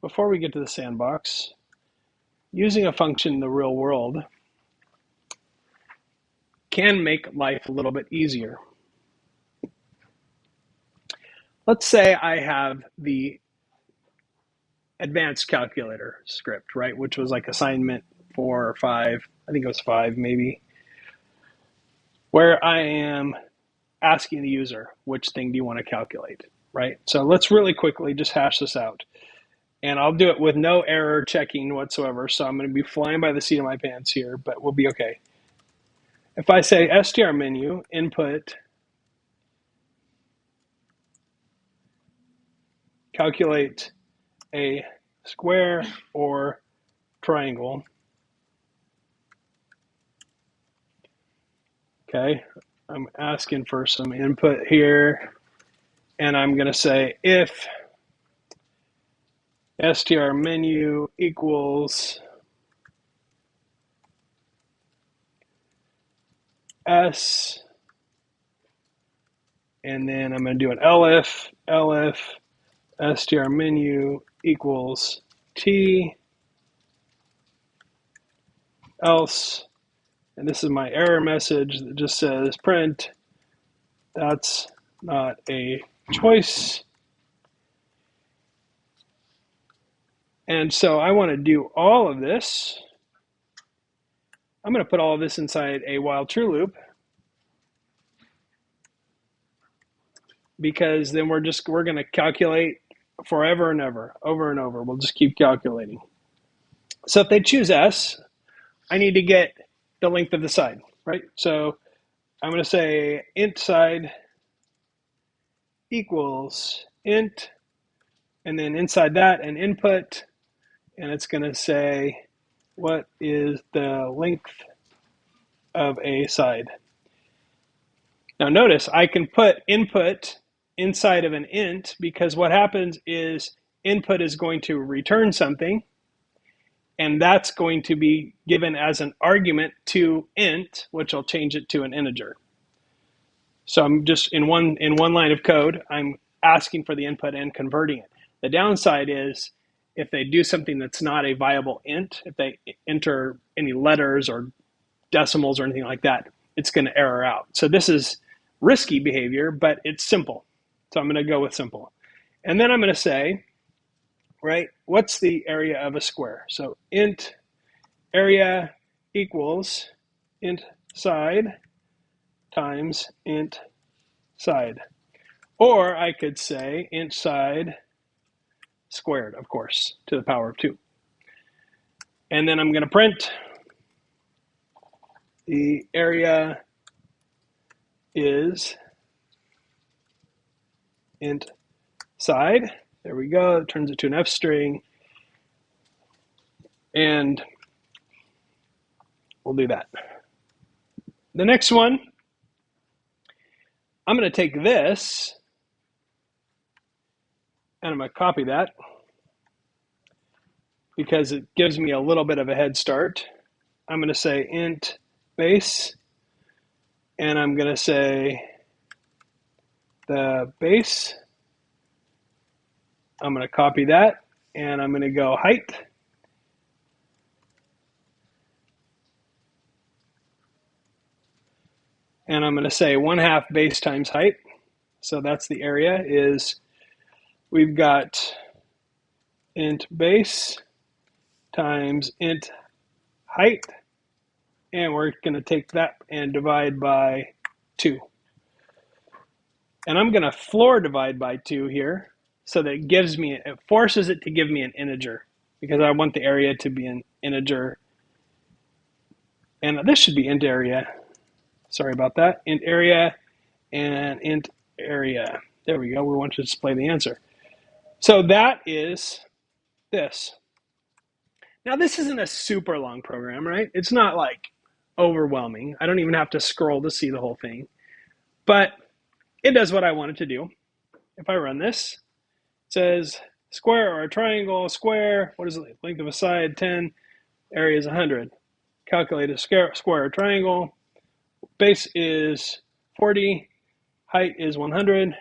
before we get to the sandbox, using a function in the real world can make life a little bit easier. Let's say I have the advanced calculator script, right, which was like assignment 4 or 5, I think it was 5 maybe, where I am asking the user, which thing do you want to calculate, right? So let's really quickly just hash this out. And I'll do it with no error checking whatsoever. So I'm going to be flying by the seat of my pants here, but we'll be okay. If I say str menu, input, calculate a square or triangle, okay, I'm asking for some input here, and I'm going to say if str menu equals s, and then I'm going to do an elif str menu equals t, else, and this is my error message that just says print, that's not a choice. And so I want to do all of this. I'm going to put all of this inside a while true loop, because then we're going to calculate forever and ever, over and over. We'll just keep calculating. So if they choose S, I need to get the length of the side, right? So I'm going to say int side equals int, and then inside that an input, and it's going to say what is the length of a side. Now notice I can put input inside of an int, because what happens is input is going to return something, and that's going to be given as an argument to int, which will change it to an integer. So I'm just in one line of code, I'm asking for the input and converting it. The downside is if they do something that's not a viable int, if they enter any letters or decimals or anything like that, it's going to error out. So this is risky behavior, but it's simple. So I'm going to go with simple. And then I'm going to say, right, what's the area of a square? So int area equals int side times int side. Or I could say int side squared, of course, to the power of 2. And then I'm going to print the area is int side. There we go. It turns it to an F string. And we'll do that. The next one, I'm going to take this and I'm going to copy that, because it gives me a little bit of a head start. I'm going to say int base, and I'm going to say the base. I'm going to copy that, and I'm going to go height. And I'm going to say 1/2 base times height. So that's the area. Is we've got int base times int height, and we're going to take that and divide by 2. And I'm going to floor divide by 2 here, so that it forces it to give me an integer, because I want the area to be an integer. And this should be int area. Sorry about that. Int area and int area. There we go. We want to display the answer. So that is this. Now, this isn't a super long program, right? It's not like overwhelming. I don't even have to scroll to see the whole thing. But it does what I want it to do. If I run this, it says square or a triangle, square, what is the length of a side? 10, area is 100. Calculate a square or triangle. Base is 40, height is 100,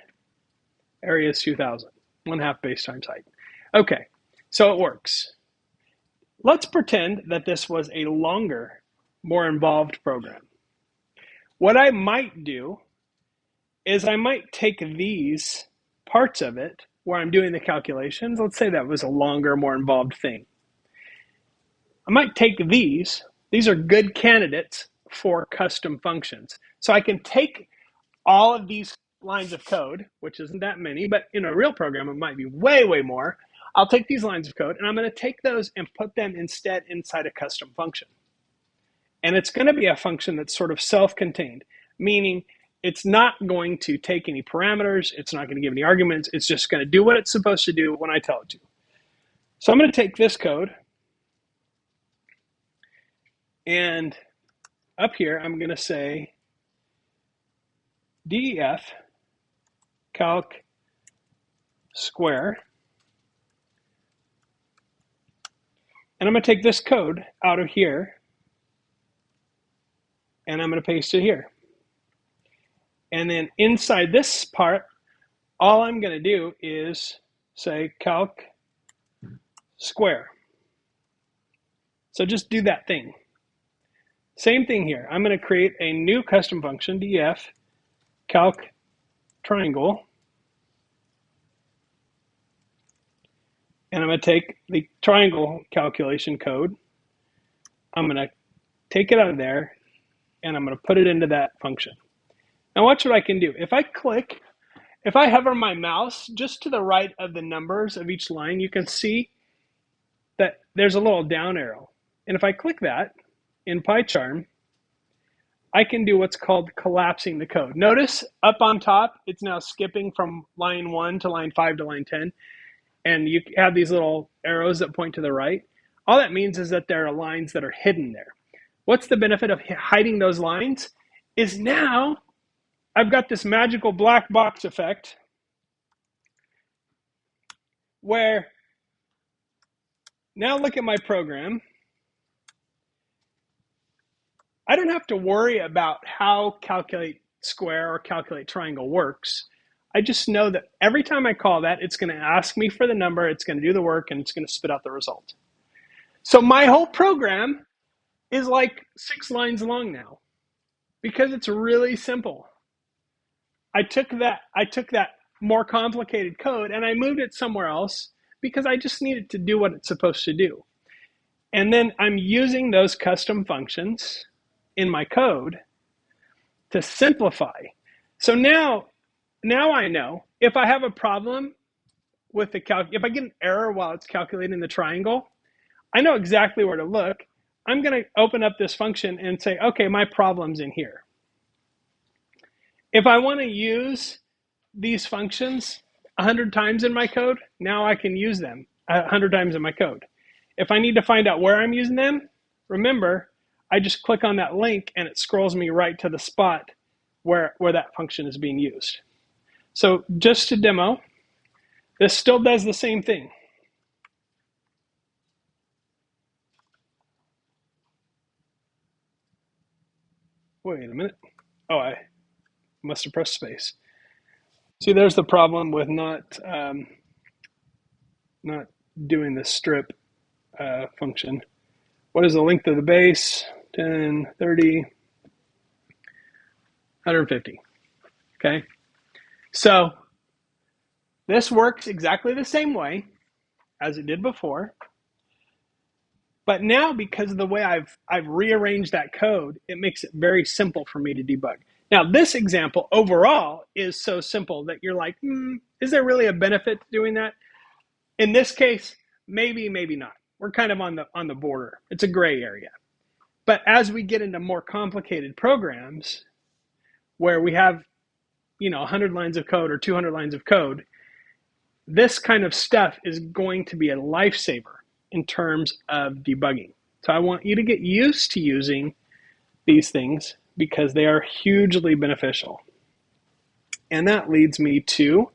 area is 2000. 1/2 base times height. Okay, So it works. Let's pretend that this was a longer, more involved program. What I might do is I might take these parts of it where I'm doing the calculations. Let's say that was a longer, more involved thing. I might take these. These are good candidates for custom functions. So I can take all of these lines of code, which isn't that many, but in a real program, it might be way, way more. I'll take these lines of code and I'm going to take those and put them instead inside a custom function. And it's going to be a function that's sort of self-contained, meaning it's not going to take any parameters. It's not going to give any arguments. It's just going to do what it's supposed to do when I tell it to. So I'm going to take this code, and up here, I'm going to say def calc square. And I'm going to take this code out of here, and I'm going to paste it here. And then inside this part, all I'm going to do is say calc square. So just do that thing. Same thing here. I'm going to create a new custom function, def calc triangle. And I'm going to take the triangle calculation code. I'm going to take it out of there, and I'm going to put it into that function. Now watch what I can do. If I hover my mouse just to the right of the numbers of each line, you can see that there's a little down arrow. And if I click that in PyCharm, I can do what's called collapsing the code. Notice up on top, it's now skipping from line 1 to line 5 to line 10. And you have these little arrows that point to the right. All that means is that there are lines that are hidden there. What's the benefit of hiding those lines? Is now I've got this magical black box effect where now look at my program. I don't have to worry about how calculate square or calculate triangle works. I just know that every time I call that, it's going to ask me for the number, it's going to do the work, and it's going to spit out the result. So my whole program is like 6 lines long now because it's really simple. I took that more complicated code and I moved it somewhere else because I just needed to do what it's supposed to do. And then I'm using those custom functions in my code to simplify. So now I know if I have a problem with if I get an error while it's calculating the triangle, I know exactly where to look. I'm going to open up this function and say, okay, my problem's in here. If I want to use these functions 100 times in my code, now I can use them 100 times in my code. If I need to find out where I'm using them, remember, I just click on that link and it scrolls me right to the spot where that function is being used. So just to demo, this still does the same thing. Wait a minute. Oh, I must have pressed space. See, there's the problem with not doing the strip function. What is the length of the base? 10, 30, 150. Okay. So this works exactly the same way as it did before. But now, because of the way I've rearranged that code, it makes it very simple for me to debug. Now, this example overall is so simple that you're like, is there really a benefit to doing that? In this case, maybe, maybe not. We're kind of on the border. It's a gray area. But as we get into more complicated programs where we have, 100 lines of code or 200 lines of code, this kind of stuff is going to be a lifesaver in terms of debugging. So I want you to get used to using these things because they are hugely beneficial. And that leads me to